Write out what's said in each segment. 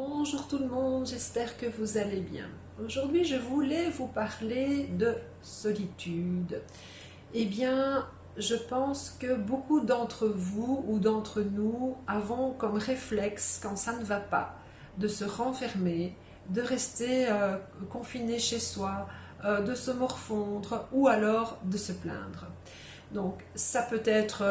Bonjour tout le monde, j'espère que vous allez bien. Aujourd'hui, je voulais vous parler de solitude. Eh bien, je pense que beaucoup d'entre vous ou d'entre nous avons comme réflexe, quand ça ne va pas, de se renfermer, de rester confiné chez soi, de se morfondre ou alors de se plaindre. Donc ça peut être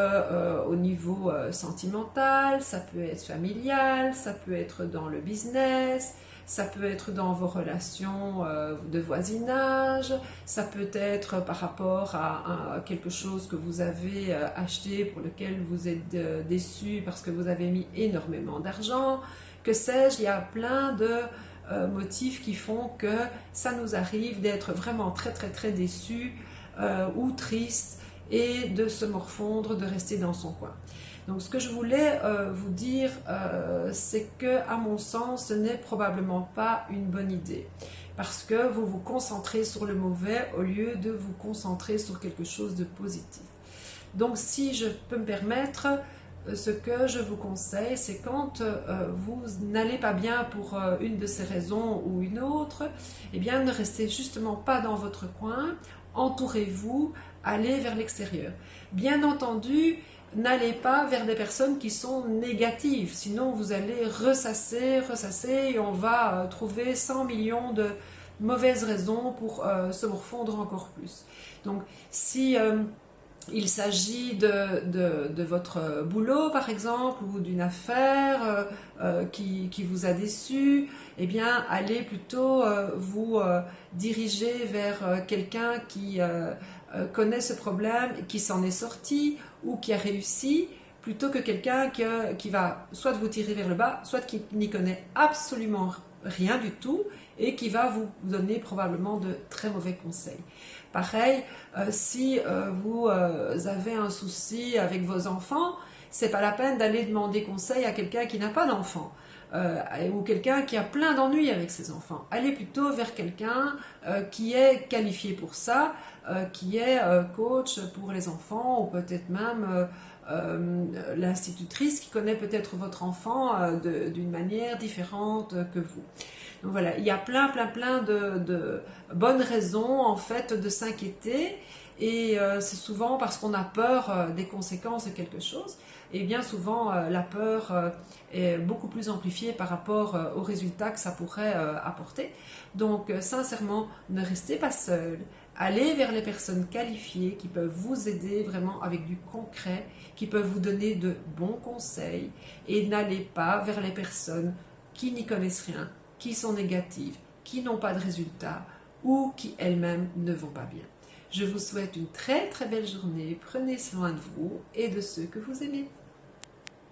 au niveau sentimental, ça peut être familial, ça peut être dans le business, ça peut être dans vos relations de voisinage, ça peut être par rapport à quelque chose que vous avez acheté pour lequel vous êtes déçu parce que vous avez mis énormément d'argent, que sais-je, il y a plein de motifs qui font que ça nous arrive d'être vraiment très très très déçus ou tristes et de se morfondre, de rester dans son coin. Donc ce que je voulais vous dire, c'est que à mon sens, ce n'est probablement pas une bonne idée. Parce que vous vous concentrez sur le mauvais au lieu de vous concentrer sur quelque chose de positif. Donc si je peux me permettre, ce que je vous conseille, c'est quand vous n'allez pas bien pour une de ces raisons ou une autre, eh bien ne restez justement pas dans votre coin, entourez-vous, allez vers l'extérieur. Bien entendu, n'allez pas vers des personnes qui sont négatives, sinon vous allez ressasser, ressasser et on va trouver 100 millions de mauvaises raisons pour se morfondre encore plus. Donc si il s'agit de votre boulot par exemple ou d'une affaire qui vous a déçu, eh bien allez plutôt vous diriger vers quelqu'un qui connaît ce problème, qui s'en est sorti ou qui a réussi, plutôt que quelqu'un qui va soit vous tirer vers le bas, soit qui n'y connaît absolument rien du tout et qui va vous donner probablement de très mauvais conseils. Pareil, si vous avez un souci avec vos enfants, c'est pas la peine d'aller demander conseil à quelqu'un qui n'a pas d'enfants. Ou quelqu'un qui a plein d'ennuis avec ses enfants. Allez plutôt vers quelqu'un qui est qualifié pour ça, qui est coach pour les enfants ou peut-être même l'institutrice qui connaît peut-être votre enfant d'une manière différente que vous. Donc voilà, il y a plein de bonnes raisons en fait de s'inquiéter et c'est souvent parce qu'on a peur des conséquences de quelque chose et bien souvent la peur est beaucoup plus amplifiée par rapport aux résultats que ça pourrait apporter. Donc sincèrement, ne restez pas seul, allez vers les personnes qualifiées qui peuvent vous aider vraiment avec du concret, qui peuvent vous donner de bons conseils et n'allez pas vers les personnes qui n'y connaissent rien, qui sont négatives, qui n'ont pas de résultats ou qui elles-mêmes ne vont pas bien. Je vous souhaite une très très belle journée, prenez soin de vous et de ceux que vous aimez.